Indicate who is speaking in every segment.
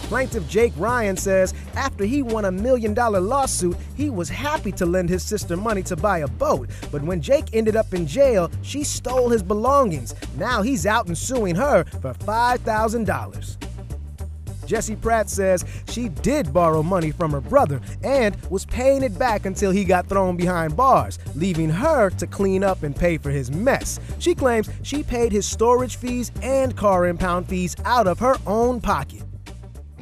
Speaker 1: Plaintiff Jake Ryan says after he won a $1 million lawsuit, he was happy to lend his sister money to buy a boat. But when Jake ended up in jail, she stole his belongings. Now he's out and suing her for $5,000. Jessie Pratt says she did borrow money from her brother and was paying it back until he got thrown behind bars, leaving her to clean up and pay for his mess. She claims she paid his storage fees and car impound fees out of her own pocket.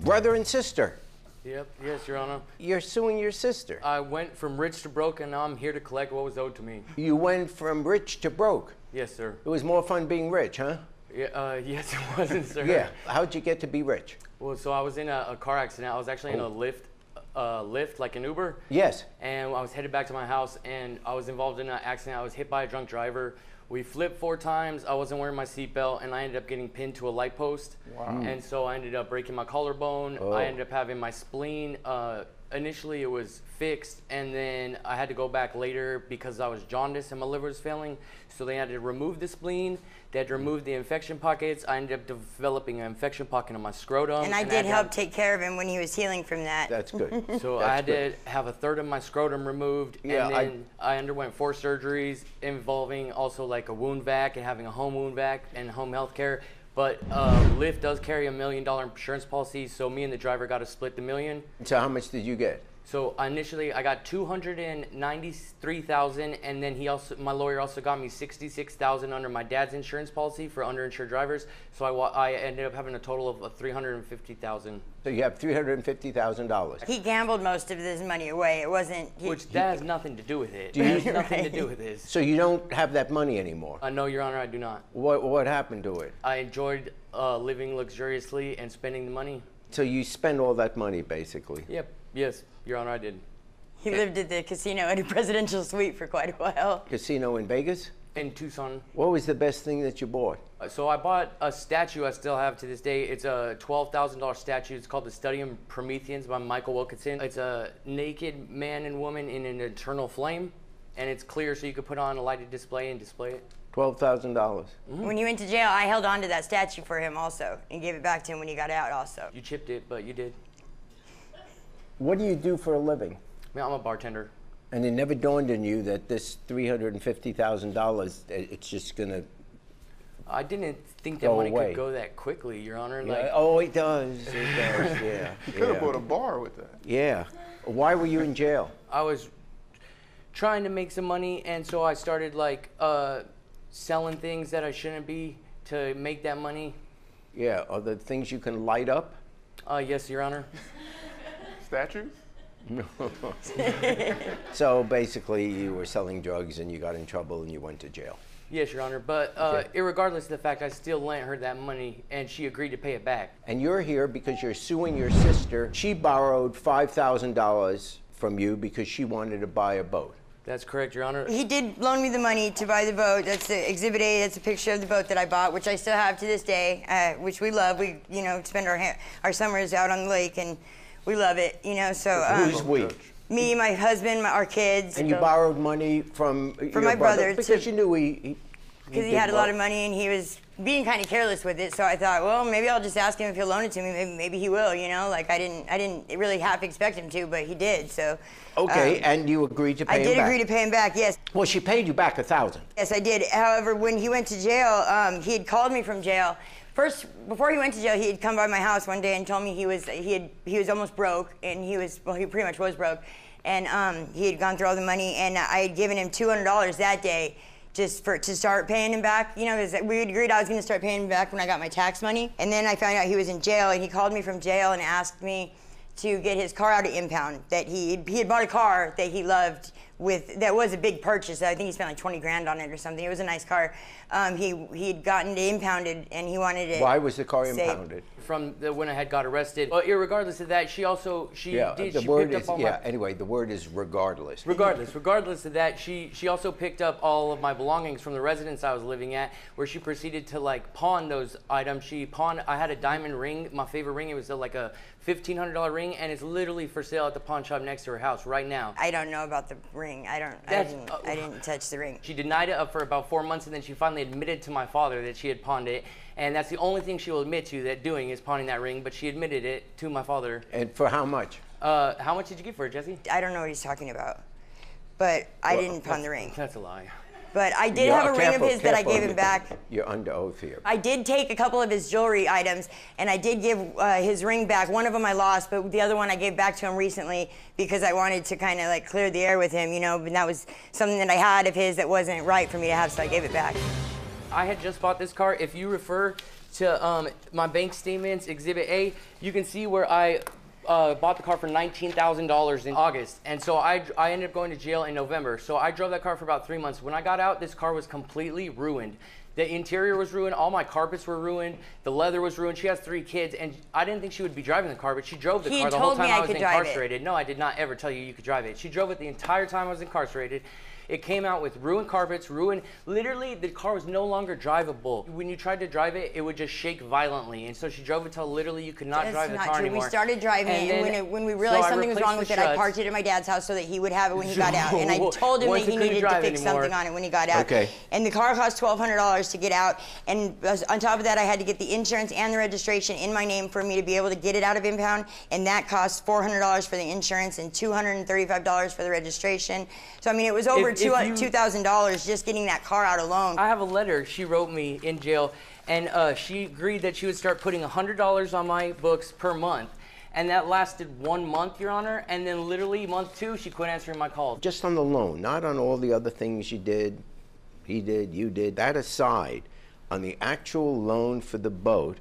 Speaker 2: Brother and sister.
Speaker 3: Yep, yes, Your Honor.
Speaker 2: You're suing your sister.
Speaker 3: I went from rich to broke, and now I'm here to collect what was owed to me.
Speaker 2: You went from rich to broke.
Speaker 3: Yes, sir.
Speaker 2: It was more fun being rich, huh?
Speaker 3: Yeah, yes, it wasn't, sir.
Speaker 2: Yeah. How'd you get to be rich?
Speaker 3: Well, so I was in a car accident. I was actually in a Lyft, like an Uber.
Speaker 2: Yes.
Speaker 3: And I was headed back to my house, and I was involved in an accident. I was hit by a drunk driver. We flipped 4 times. I wasn't wearing my seatbelt, and I ended up getting pinned to a light post. Wow. And so I ended up breaking my collarbone. Oh. I ended up having my spleen. Initially, it was fixed, and then I had to go back later because I was jaundiced and my liver was failing. So they had to remove the spleen. They had to remove the infection pockets. I ended up developing an infection pocket on my scrotum.
Speaker 4: And I did help take care of him when he was healing from that.
Speaker 2: That's good.
Speaker 3: So I had to have 1/3 of my scrotum removed. Yeah, and then I underwent 4 surgeries involving also like a wound vac and having a home wound vac and home health care. But Lyft does carry $1 million insurance policy, so me and the driver got to split the $1 million.
Speaker 2: So how much did you get?
Speaker 3: So initially I got $293,000, and then my lawyer also got me $66,000 under my dad's insurance policy for underinsured drivers. So I ended up having a total of $350,000.
Speaker 2: So you have $350,000.
Speaker 4: He gambled most of his money away. It wasn't.
Speaker 3: Which that has nothing to do with it. That has nothing to do with this.
Speaker 2: So you don't have that money anymore?
Speaker 3: No, Your Honor, I do not.
Speaker 2: What happened to it?
Speaker 3: I enjoyed living luxuriously and spending the money.
Speaker 2: So you spend all that money, basically?
Speaker 3: Yep. Yes, Your Honor, I did.
Speaker 4: He lived at the casino in a presidential suite for quite a while.
Speaker 2: Casino in Vegas?
Speaker 3: In Tucson.
Speaker 2: What was the best thing that you bought?
Speaker 3: So I bought a statue I still have to this day. It's a $12,000 statue. It's called the Podium Prometheans by Michael Wilkinson. It's a naked man and woman in an eternal flame, and it's clear so you could put on a lighted display and display it.
Speaker 2: $12,000.
Speaker 4: Mm-hmm. When he went to jail, I held on to that statue for him also and gave it back to him when he got out also.
Speaker 3: You chipped it, but you did.
Speaker 2: What do you do for a living?
Speaker 3: I'm a bartender.
Speaker 2: And it never dawned on you that this $350,000, it's just going to
Speaker 3: I didn't think that money could go that quickly, Your Honor.
Speaker 2: Yeah.
Speaker 3: Like,
Speaker 2: oh, it does. It does, yeah.
Speaker 5: You could have bought a bar with that.
Speaker 2: Yeah. Why were you in jail?
Speaker 3: I was trying to make some money, and so I started like selling things that I shouldn't be to make that money.
Speaker 2: Yeah. Are the things you can light up?
Speaker 3: Yes, Your Honor.
Speaker 5: Statues?
Speaker 2: No. So basically, you were selling drugs and you got in trouble and you went to jail.
Speaker 3: Yes, Your Honor. But irregardless of the fact, I still lent her that money, and she agreed to pay it back.
Speaker 2: And you're here because you're suing your sister. She borrowed $5,000 from you because she wanted to buy a boat.
Speaker 3: That's correct, Your Honor.
Speaker 4: He did loan me the money to buy the boat. That's the Exhibit A. That's a picture of the boat that I bought, which I still have to this day, which we love. We, spend our summers out on the lake, and we love it, So
Speaker 2: who's we?
Speaker 4: Me, my husband, our kids.
Speaker 2: And you borrowed money from
Speaker 4: my brother
Speaker 2: because you knew he
Speaker 4: because he had a lot of money and he was being kind of careless with it. So I thought, well, maybe I'll just ask him if he'll loan it to me. Maybe he will. Like I didn't really half expect him to, but he did. So.
Speaker 2: Okay, and you agreed to pay him back.
Speaker 4: I did agree to pay him back. Yes.
Speaker 2: Well, she paid you back $1,000.
Speaker 4: Yes, I did. However, when he went to jail, he had called me from jail. First, before he went to jail, he had come by my house one day and told me he was almost broke, and he pretty much was broke, and he had gone through all the money, and I had given him $200 that day just to start paying him back, because we had agreed I was going to start paying him back when I got my tax money, and then I found out he was in jail, and he called me from jail and asked me to get his car out of impound. That he had bought a car that he loved that was a big purchase. I think he spent like 20 grand on it or something. It was a nice car. He'd gotten it impounded and he wanted it.
Speaker 2: Why was the car impounded?
Speaker 3: From when I had got arrested. But regardless of that, she
Speaker 2: anyway, the word is regardless.
Speaker 3: Regardless of that, she also picked up all of my belongings from the residence I was living at, where she proceeded to like pawn those items. I had a diamond ring, my favorite ring. It was like a $1,500 ring, and it's literally for sale at the pawn shop next to her house right now.
Speaker 4: I don't know about the ring. ring. I didn't touch the ring.
Speaker 3: She denied it for about 4 months, and then she finally admitted to my father that she had pawned it. And that's the only thing she will admit to that doing is pawning that ring, but she admitted it to my father.
Speaker 2: And for how much?
Speaker 3: How much did you get for it, Jesse?
Speaker 4: I don't know what he's talking about, but I didn't pawn the ring.
Speaker 3: That's a lie.
Speaker 4: But I did have a ring of his that I gave him back.
Speaker 2: You're under oath here.
Speaker 4: I did take a couple of his jewelry items, and I did give his ring back. One of them I lost, but the other one I gave back to him recently because I wanted to kind of like clear the air with him, you know, and that was something that I had of his that wasn't right for me to have, so I gave it back.
Speaker 3: I had just bought this car. If you refer to my bank statements, Exhibit A, you can see where I bought the car for $19,000 in August. And so I ended up going to jail in November. So I drove that car for about 3 months. When I got out, this car was completely ruined. The interior was ruined. All my carpets were ruined. The leather was ruined. She has 3 kids, and I didn't think she would be driving the car, but she drove the car the whole time I was incarcerated. No, I did not ever tell you you could drive it. She drove it the entire time I was incarcerated. It came out with ruined carpets, literally the car was no longer drivable. When you tried to drive it, it would just shake violently. And so she drove it till literally you could not drive the car anymore.
Speaker 4: We started driving it, and when we realized something was wrong with it, I parked it at my dad's house so that he would have it when he got out. And I told him that he needed to fix something on it when he got out.
Speaker 2: Okay.
Speaker 4: And the car cost $1,200 to get out. And on top of that, I had to get the insurance and the registration in my name for me to be able to get it out of impound. And that cost $400 for the insurance and $235 for the registration. So I mean, it was over $2,000 just getting that car out alone.
Speaker 3: I have a letter she wrote me in jail, and she agreed that she would start putting $100 on my books per month. And that lasted 1 month, Your Honor, and then literally month 2, she quit answering my calls.
Speaker 2: Just on the loan, not on all the other things you did, he did, you did. That aside, on the actual loan for the boat,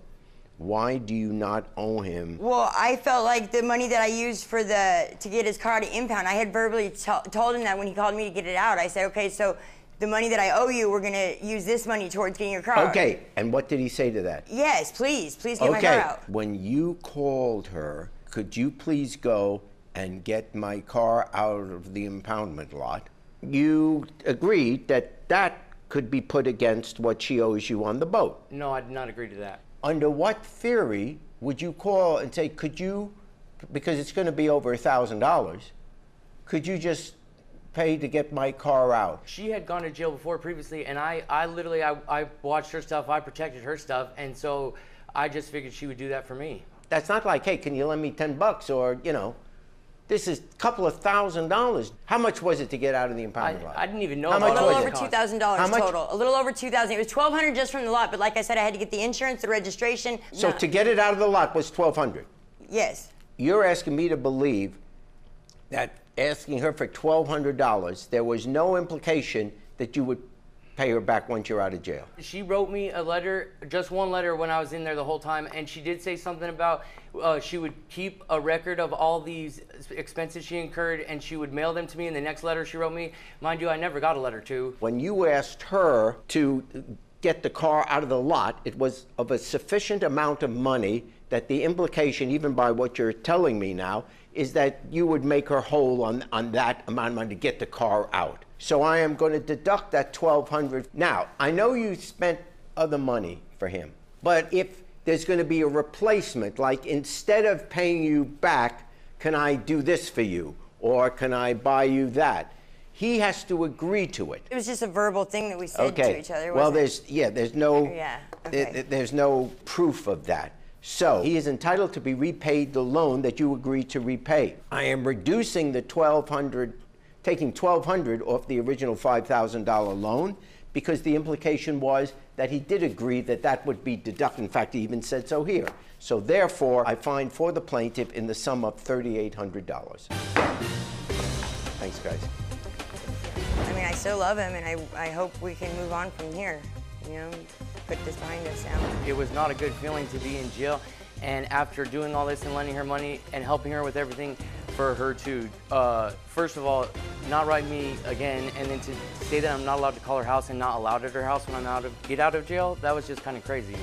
Speaker 2: why do you not owe him?
Speaker 4: Well, I felt like the money that I used to get his car to impound, I had verbally told him that when he called me to get it out. I said, okay, so the money that I owe you, we're going to use this money towards getting your car.
Speaker 2: Okay, and what did he say to that?
Speaker 4: Yes, please get my car out.
Speaker 2: Okay, when you called her, could you please go and get my car out of the impoundment lot? You agreed that that could be put against what she owes you on the boat.
Speaker 3: No, I did not agree to that.
Speaker 2: Under what theory would you call and say, could you, because it's going to be over $1,000, could you just pay to get my car out?
Speaker 3: She had gone to jail before previously, and I literally watched her stuff, I protected her stuff, and so I just figured she would do that for me.
Speaker 2: That's not like, hey, can you lend me $10 or, you know, this is a couple of $1,000. How much was it to get out of the impoundment lot?
Speaker 3: I didn't even know.
Speaker 2: How much
Speaker 4: was it? A little over $2,000
Speaker 2: total.
Speaker 4: A little over $2,000. It was $1,200 just from the lot, but like I said, I had to get the insurance, the registration.
Speaker 2: So to get it out of the lot was $1,200.
Speaker 4: Yes.
Speaker 2: You're asking me to believe that asking her for $1,200, there was no implication that you would pay her back once you're out of jail.
Speaker 3: She wrote me a letter, just one letter when I was in there the whole time, and she did say something about she would keep a record of all these expenses she incurred, and she would mail them to me in the next letter she wrote me. Mind you, I never got a letter to.
Speaker 2: When you asked her to get the car out of the lot, it was of a sufficient amount of money that the implication, even by what you're telling me now, is that you would make her whole on that amount of money to get the car out. So I am going to deduct that $1,200. Now, I know you spent other money for him, but if there's going to be a replacement, like instead of paying you back, can I do this for you? Or can I buy you that? He has to agree to it.
Speaker 4: It was just a verbal thing that we said to each other.
Speaker 2: Well, there's no proof of that. So he is entitled to be repaid the loan that you agreed to repay. I am reducing the $1,200, taking $1,200 off the original $5,000 loan, because the implication was that he did agree that that would be deducted. In fact, he even said so here. So therefore, I find for the plaintiff in the sum of $3,800. Thanks, guys.
Speaker 4: I mean, I still love him, and I hope we can move on from here, you know, put this behind us now.
Speaker 3: It was not a good feeling to be in jail, and after doing all this and lending her money and helping her with everything, for her to, first of all, not write me again, and then to say that I'm not allowed to call her house and not allowed at her house when I'm get out of jail, that was just kind of crazy.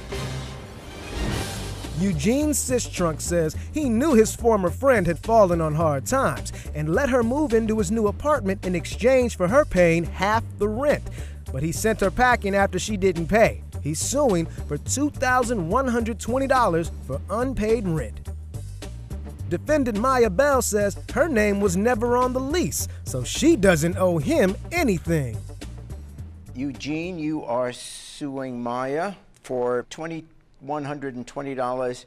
Speaker 1: Eugene Sistrunk says he knew his former friend had fallen on hard times and let her move into his new apartment in exchange for her paying half the rent. But he sent her packing after she didn't pay. He's suing for $2,120 for unpaid rent. Defendant Maya Bell says her name was never on the lease, so she doesn't owe him anything.
Speaker 2: Eugene, you are suing Maya for $2,120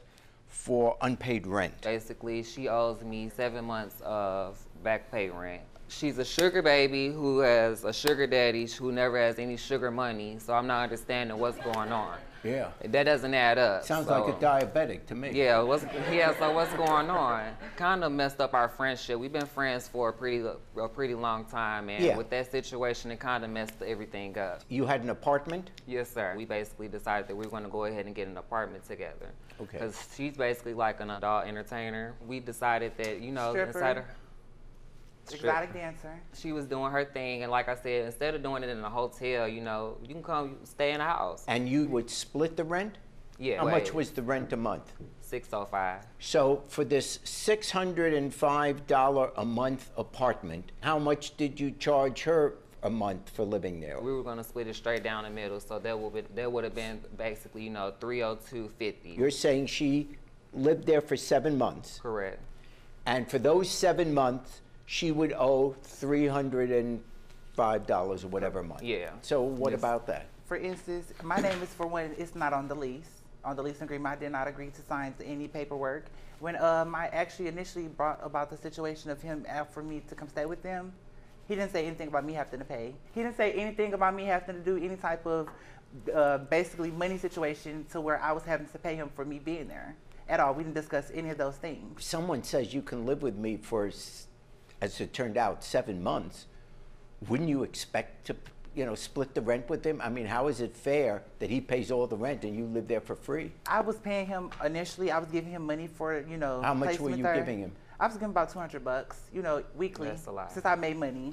Speaker 2: for unpaid rent.
Speaker 6: Basically, she owes me 7 months of back pay rent. She's a sugar baby who has a sugar daddy who never has any sugar money, so I'm not understanding what's going on.
Speaker 2: Yeah.
Speaker 6: That doesn't add up.
Speaker 2: Sounds
Speaker 6: so.
Speaker 2: like a diabetic to me.
Speaker 6: Yeah, so what's going on? Kind of messed up our friendship. We've been friends for a pretty long time, and with that situation, it kind of messed everything up.
Speaker 2: You had an apartment?
Speaker 6: Yes, sir. We basically decided that we were going to go ahead and get an apartment together.
Speaker 2: Okay.
Speaker 6: Because she's basically like an adult entertainer. We decided that, you know,
Speaker 7: Stripper.
Speaker 6: inside her...
Speaker 7: Exotic dancer.
Speaker 6: She was doing her thing, and like I said, instead of doing it in a hotel, you know, you can come stay in a house.
Speaker 2: And you would split the rent?
Speaker 6: Yeah.
Speaker 2: How much was the rent a month?
Speaker 6: $605.
Speaker 2: So for this $605 a month apartment, how much did you charge her a month for living there?
Speaker 6: We were going to split it straight down the middle, so that would have been basically, you know, $302.50.
Speaker 2: You're saying she lived there for 7 months?
Speaker 6: Correct.
Speaker 2: And for those 7 months, she would owe $305 or whatever a month.
Speaker 6: Yeah.
Speaker 2: So what about that?
Speaker 7: For instance, my name is for when it's not on the lease. On the lease agreement, I did not agree to sign any paperwork. When I actually initially brought about the situation of him for me to come stay with them, he didn't say anything about me having to pay. He didn't say anything about me having to do any type of basically money situation to where I was having to pay him for me being there at all. We didn't discuss any of those things.
Speaker 2: If someone says you can live with me for, as it turned out, 7 months, wouldn't you expect to, you know, split the rent with him? I mean, how is it fair that he pays all the rent and you live there for free?
Speaker 7: I was paying him initially. I was giving him money for, you know,
Speaker 2: how much were you giving him?
Speaker 7: I was giving about $200, you know, weekly.
Speaker 6: That's a lot.
Speaker 7: Since I made money.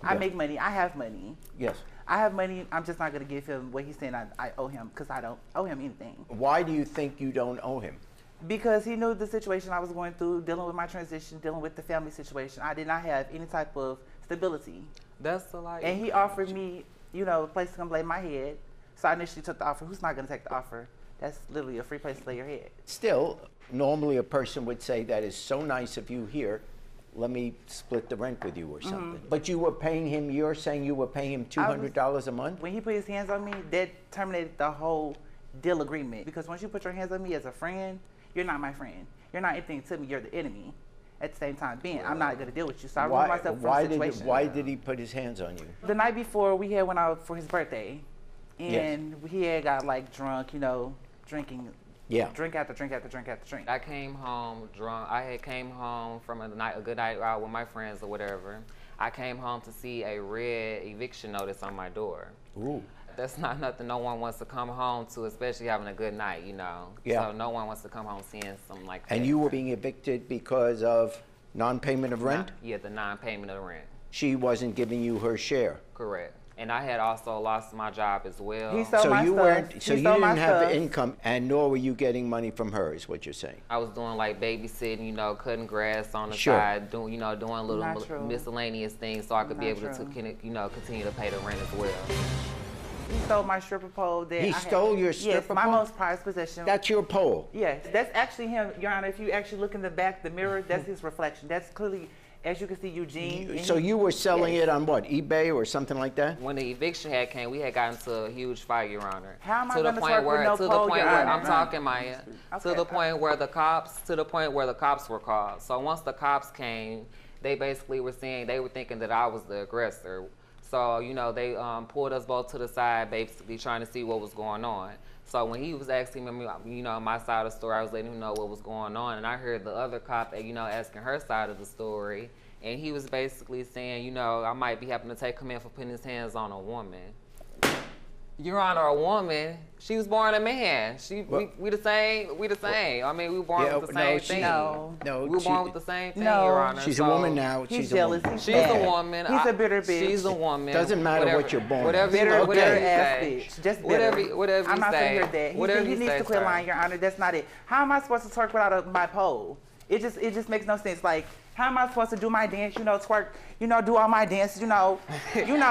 Speaker 7: I make money. I have money.
Speaker 2: Yes.
Speaker 7: I have money. I'm just not going to give him what he's saying I owe him, because I don't owe him anything.
Speaker 2: Why do you think you don't owe him?
Speaker 7: Because he knew the situation I was going through, dealing with my transition, dealing with the family situation. I did not have any type of stability.
Speaker 6: That's a lot.
Speaker 7: And he offered me, you know, a place to come lay my head. So I initially took the offer. Who's not going to take the offer? That's literally a free place to lay your head.
Speaker 2: Still, normally a person would say, that is so nice of you here, let me split the rent with you or something. But you were paying him, you're saying you were paying him $200 a month?
Speaker 7: When he put his hands on me, that terminated the whole deal agreement. Because once you put your hands on me as a friend, you're not my friend. You're not anything to me, you're the enemy. At the same time being, I'm not going to deal with you. So I removed myself from the situation.
Speaker 2: Why did he put his hands on you?
Speaker 7: The night before, we had went out for his birthday. And he had got like drunk, you know, drinking.
Speaker 2: Yeah.
Speaker 7: Drink after drink after drink after drink.
Speaker 6: I came home drunk. I had came home from a good night out with my friends or whatever. I came home to see a red eviction notice on my door.
Speaker 2: Ooh.
Speaker 6: That's not nothing no one wants to come home to, especially having a good night, you know.
Speaker 2: Yeah.
Speaker 6: So no one wants to come home seeing something like that.
Speaker 2: And you were being evicted because of non-payment of rent?
Speaker 6: Yeah, the non-payment of rent.
Speaker 2: She wasn't giving you her share?
Speaker 6: Correct. And I had also lost my job as well.
Speaker 7: He stole my stuff.
Speaker 2: So you didn't have income, and nor were you getting money from her, is what you're saying?
Speaker 6: I was doing like babysitting, you know, cutting grass on the side, doing little miscellaneous things so I could be able to, you know, continue to pay the rent as well.
Speaker 7: He stole my stripper pole.
Speaker 2: He stole your stripper pole?
Speaker 7: Yes, my most prized possession.
Speaker 2: That's your pole?
Speaker 7: Yes, that's actually him, Your Honor. If you actually look in the back, the mirror, that's his reflection. That's clearly, as you can see, Eugene.
Speaker 2: So you were selling it on what, eBay or something like that?
Speaker 6: When the eviction had came, we had gotten into a huge fight, Your Honor.
Speaker 7: How am I going to twerk with no pole, Your Honor?
Speaker 6: I'm talking, Maya. Okay. To the point where the cops were called. So once the cops came, they basically were saying, they were thinking that I was the aggressor. So, you know, they pulled us both to the side, basically trying to see what was going on. So when he was asking me, you know, my side of the story, I was letting him know what was going on. And I heard the other cop, you know, asking her side of the story. And he was basically saying, you know, I might be having to take him in for putting his hands on a woman. Your Honor, a woman, she was born a man. We the same. We the same. I mean, we were born with the same thing.
Speaker 7: No,
Speaker 6: we were born with the same thing, Your Honor.
Speaker 2: She's a woman now.
Speaker 7: He's jealous.
Speaker 6: She's a woman.
Speaker 7: He's a bitter bitch.
Speaker 6: She's a woman.
Speaker 2: Doesn't matter what you're born.
Speaker 6: Whatever
Speaker 7: bitter
Speaker 6: you
Speaker 7: ass bitch. Just bitter.
Speaker 6: Whatever
Speaker 7: I'm
Speaker 6: you
Speaker 7: not
Speaker 6: say.
Speaker 7: gonna hear that. He needs to quit lying, Your Honor. That's not it. How am I supposed to twerk without my pole? It just makes no sense. Like, How am I supposed to do my dance? You know, twerk. You know, do all my dances. You know, Your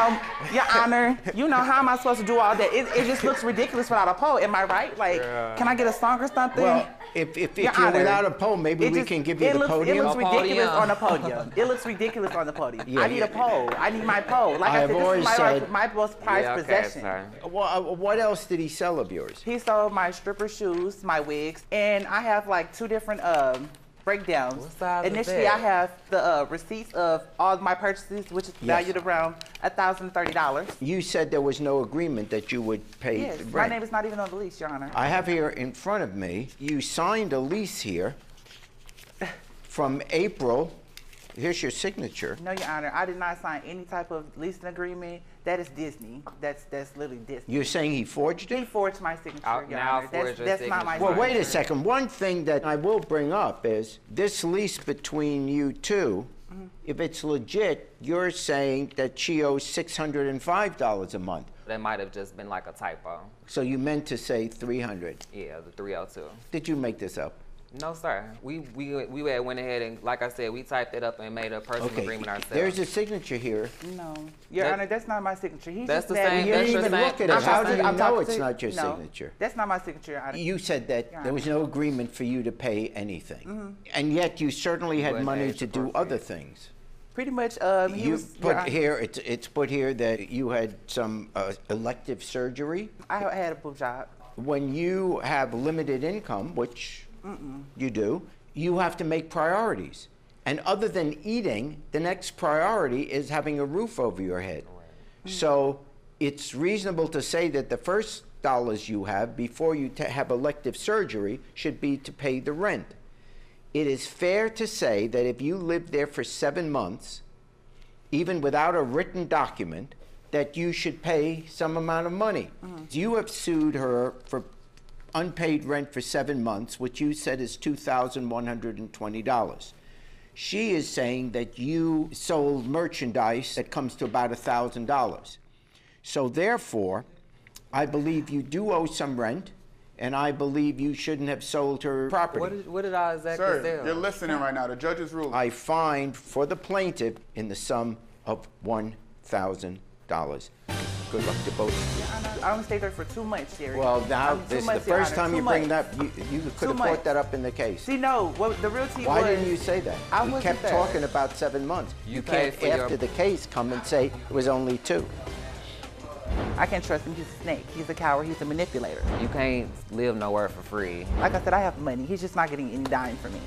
Speaker 7: Honor. You know, how am I supposed to do all that? It just looks ridiculous without a pole. Am I right? Like, can I get a song or something?
Speaker 2: Well, if you're without a pole, maybe we can give you the podium.
Speaker 7: It looks ridiculous on the podium. It looks ridiculous on the podium.
Speaker 2: Yeah,
Speaker 7: I need a pole. I need my pole. Like I said, this is my most prized possession.
Speaker 2: What else did he sell of yours?
Speaker 7: He sold my stripper shoes, my wigs, and I have like 2 different breakdowns. Initially, I have the receipts of all my purchases, which is valued around $1,030.
Speaker 2: You said there was no agreement that you would pay rent.
Speaker 7: My name is not even on the lease, Your Honor.
Speaker 2: I have here in front of me, you signed a lease here from April. Here's your signature.
Speaker 7: No, Your Honor, I did not sign any type of leasing agreement. That is Disney. That's literally Disney.
Speaker 2: You're saying he forged it?
Speaker 7: He forged my signature, Your Honor. That's not my signature.
Speaker 2: Well, wait a second. One thing that I will bring up is this lease between you two, if it's legit, you're saying that she owes $605 a month.
Speaker 6: That might have just been like a typo.
Speaker 2: So you meant to say $300?
Speaker 6: Yeah, the 302.
Speaker 2: Did you make this up?
Speaker 6: No, sir. We had went ahead and, like I said, we typed it up and made a personal agreement ourselves.
Speaker 2: There's a signature here.
Speaker 7: No, Your Honor, that's not my signature.
Speaker 6: That's the same.
Speaker 2: You didn't even look at it. How do you know it's not your
Speaker 7: No,
Speaker 2: signature?
Speaker 7: that's not my signature, Your Honor.
Speaker 2: You said that there was no agreement for you to pay anything, and yet you certainly had money to do other things.
Speaker 7: Pretty much,
Speaker 2: you put here. It's put here that you had some elective surgery.
Speaker 7: I had a boob job.
Speaker 2: When you have limited income, which you do, you have to make priorities. And other than eating, the next priority is having a roof over your head. So it's reasonable to say that the first dollars you have before you have elective surgery should be to pay the rent. It is fair to say that if you lived there for 7 months, even without a written document, that you should pay some amount of money. You have sued her for unpaid rent for 7 months, which you said is $2,120. She is saying that you sold merchandise that comes to about $1,000. So therefore, I believe you do owe some rent, and I believe you shouldn't have sold her property.
Speaker 6: What did I exactly
Speaker 5: Sir,
Speaker 6: sell?
Speaker 5: you're listening right now. The judge is ruling.
Speaker 2: I fined for the plaintiff in the sum of $1,000. Good luck to both of you.
Speaker 7: I only stayed there for 2 months, Jerry.
Speaker 2: Well, now, this is the first time you bring that, you could have brought that up in the case.
Speaker 7: See, no, what the real tea was...
Speaker 2: Why didn't you say that?
Speaker 7: I
Speaker 2: You
Speaker 7: wasn't
Speaker 2: kept
Speaker 7: there.
Speaker 2: talking about 7 months. You can't, after the case, come and say it was only 2.
Speaker 7: I can't trust him. He's a snake. He's a coward. He's a manipulator.
Speaker 6: You can't live nowhere for free.
Speaker 7: Like I said, I have money. He's just not getting any dime from me.